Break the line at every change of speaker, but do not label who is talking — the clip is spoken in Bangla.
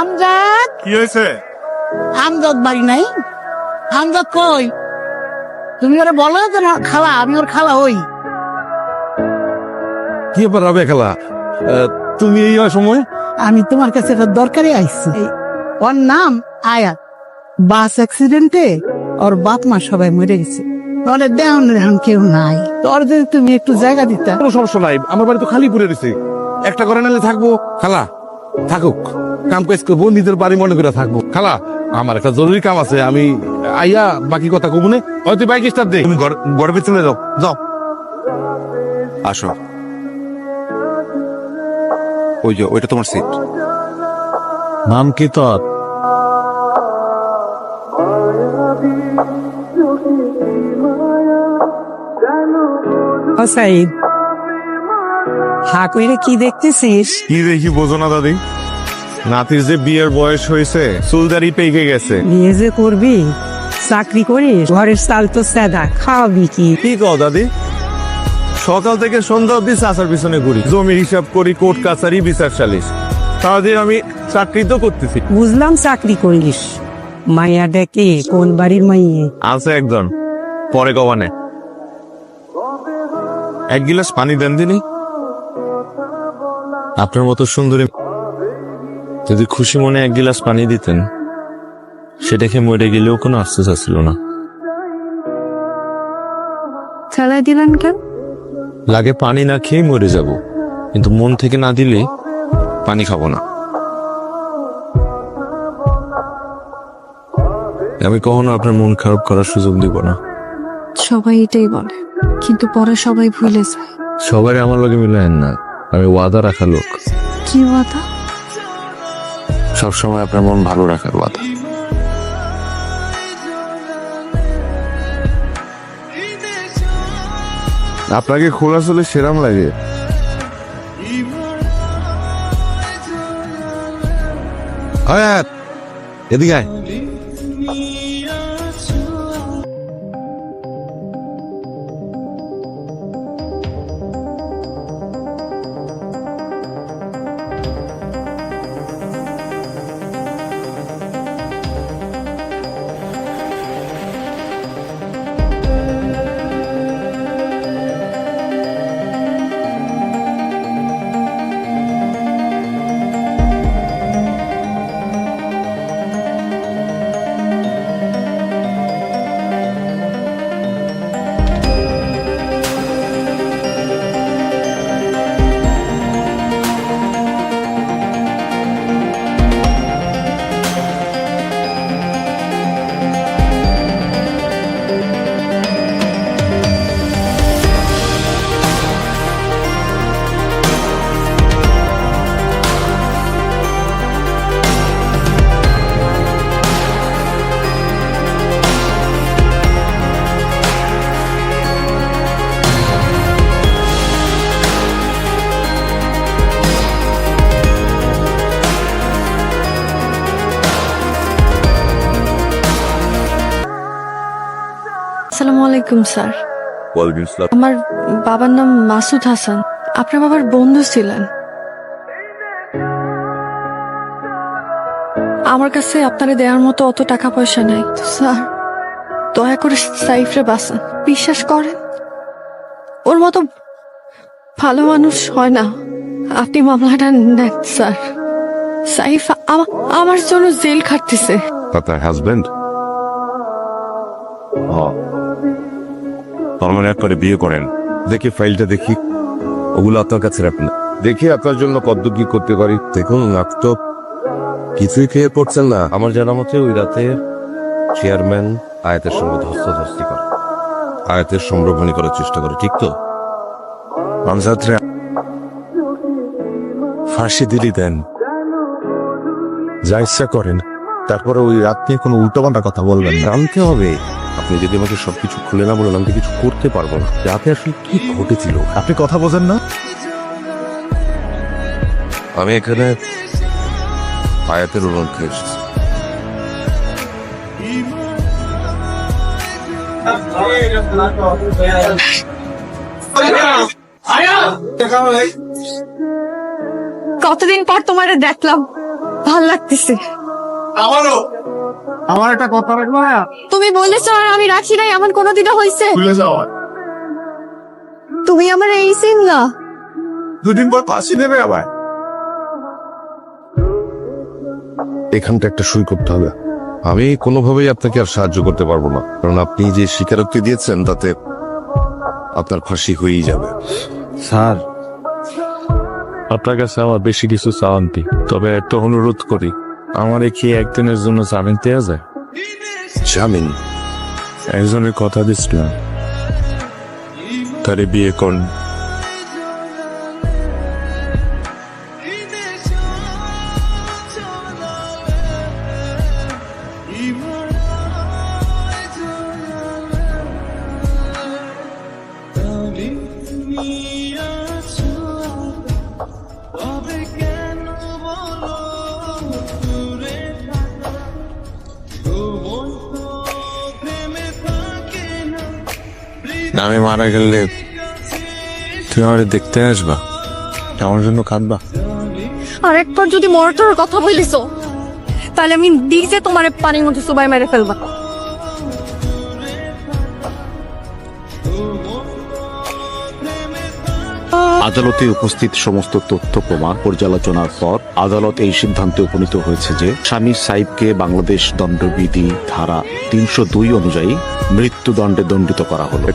আমজাদ,
কি হয়েছে?
আমজাদ বাড়ি নাই? আমজাদ কই? তুমি ওরা বলো যে না খালা, আমি ওর খালা হই।
কি ব্যাপার হবে খালা? তুমি এই সময়?
আমি তোমার কাছে একটা দরকারে আইছি। ওর নাম আয়াত। বাস অ্যাক্সিডেন্টে ওর বাপ মা সবাই মরে গেছে। ওরে দেওয়ান এখন কেউ নাই। তোর যদি তুমি একটু জায়গা দিতা।
কোনো সমস্যা নাই, আমার বাড়ি তো খালি পড়ে রয়েছে। একটা করে নালে থাকবো। খালা থাকুক, কাম কাজ করবো, নিজের বাড়ি মনে করে থাকবো। খালা আমার একটা জরুরি কাম আছে, আমি আইয়া বাকি কথা কব না। হয়তো বাইক স্টার্ট দে, তুমি গর্বে চলে যাও। যাও, আসো। ওই যে ওইটা তোমার সিট। নাম কি তোর?
ও সাইদ, হা কইরে কি দেখতেছিস?
কি দেখি বোঝো না দাদি? নাতির যে বিয়ের বয়স হয়েছে, চুলদারি পেকে গেছে।
বিয়ে যে করবি, চাকরি করিস, ঘরের চাল তো সাদা, খাওয়াবি কি?
কি কও দাদি? সকাল থেকে সন্ধ্যা অব্দি চাষার পিছনে ঘুরি, জমির হিসাব করি, কোর্ট কাছারি, বিচার সালিশ। সারাদিন আমি চাকরি তো করতেছি।
বুঝলাম চাকরি করিস, মাইয়া ডেকে কোন বাড়ির মাইয়ে?
আছে একজন, পরে কবানে। এক গিলাস পানি দেন দিনি। আপনার মতো সুন্দরী যদি খুশি মনে এক গিলাস পানি দিতেন, সেটা খেয়ে মরে গেলেও কোনো আফসোস আসছিল না।
চালাই দিলেন কেন?
লাগে পানি না খেয়ে মরে যাব, কিন্তু মন থেকে না দিলে পানি খাবো না। আমি কখনো আপনার মন খারাপ করার সুযোগ দিব না।
সবাই এটাই বলে, কিন্তু পরে সবাই ভুলে যায়।
সবাই আমার লগে মিলায়েন না, আমি ওয়াদা রাখা লোক।
কি কথা?
সবসময় আপনার মন ভালো রাখার ওয়াদা। আপনাকে খোলা চলে সেরাম লাগে। আয়াত, এদিকে আয়।
আসসালামু আলাইকুম স্যার।
ওয়ালাইকুম আসসালাম।
আমার বাবার নাম মাসুদ হাসান, আপনার বাবার বন্ধু ছিলেন। আমার কাছে আপনারে দেওয়ার মতো অত টাকা পয়সা নাই তো স্যার, দয়া করে সাইফরে বাঁচান। বিশ্বাস করেন, ওর মতো ভালো মানুষ হয় না। আপনি মামলাটা নেন স্যার। সাইফ আমার জন্য জেল খাটতেছে।
আপনার হাজবেন্ড? তার মানে একবারে বিয়ে করেন। দেখি ফাইলটা দেখি, ওগুলো আপনার কাছে রাখেন। দেখি আপনার জন্য কত কি করতে পারি। দেখুন, আপনি তো কিছুই খেয়ে পড়ছেন না। আমার জানা মতে ওই রাতে চেয়ারম্যান আয়াতের সঙ্গে ধস্তাধস্তি করে, আয়াতের সম্ভ্রমণী করার চেষ্টা করে, ঠিক তো? আমজাদরে ফাঁসি দিলি দেন, যা ইচ্ছা করেন। তারপরে ওই রাত নিয়ে কোনো উল্টোপাল্টা কথা বলবেন না। জানতে হবে, আপনি যদি আমাকে সবকিছু খুলে না বলেন, আমি তো কিছু করতে পারবো না। রাতে আসলে কি ঘটেছিল? আপনি কথা বোঝেন না। আমি এখানে আয়াতের অনুরোধে এসেছি।
কতদিন পর তোমার দেখলাম, ভাল লাগতেছে।
আমার একটা কথা রাখবো না,
তুমি বলেছো আর আমি রাখি নাই, এমন কোনোদিনও হয়েছে?
ভুলে যাও।
তুমি আমার এই সিন না।
দুদিন পর ফাঁসি দেবে আবার।
এখানটা একটা সই করতে হবে। আমি কোনোভাবেই আপনাকে আর সাহায্য করতে পারবো না, কারণ আপনি যে স্বীকারোক্তি দিয়েছেন তাতে আপনার ফাঁসি হয়েই যাবে।
স্যার, আপনার কাছে আমার বেশি কিছু চাওয়ান্তি, তবে একটা অনুরোধ করি, আমার কি একদিনের জন্য জামিন দেওয়া যায়?
জামিন?
একজনের কথা দিচ্ছিলাম, তারে বিয়ে করুন। আমি মারা গেলে তুমি আমাকে দেখতে আসবা, আমার জন্য কাঁদবা।
আর একবার যদি মরটার কথা বলিস, তাহলে আমি দিজে তোমার পানির মধ্যে সবাই মেরে ফেলবা।
আদালতে উপস্থিত সমস্ত তথ্য প্রমাণ পর্যালোচনার পর আদালত এই সিদ্ধান্তে উপনীত হয়েছে যে স্বামী সাইবকে বাংলাদেশ দণ্ডবিধি ধারা 302 অনুযায়ী মৃত্যুদণ্ডে দণ্ডিত করা হলো।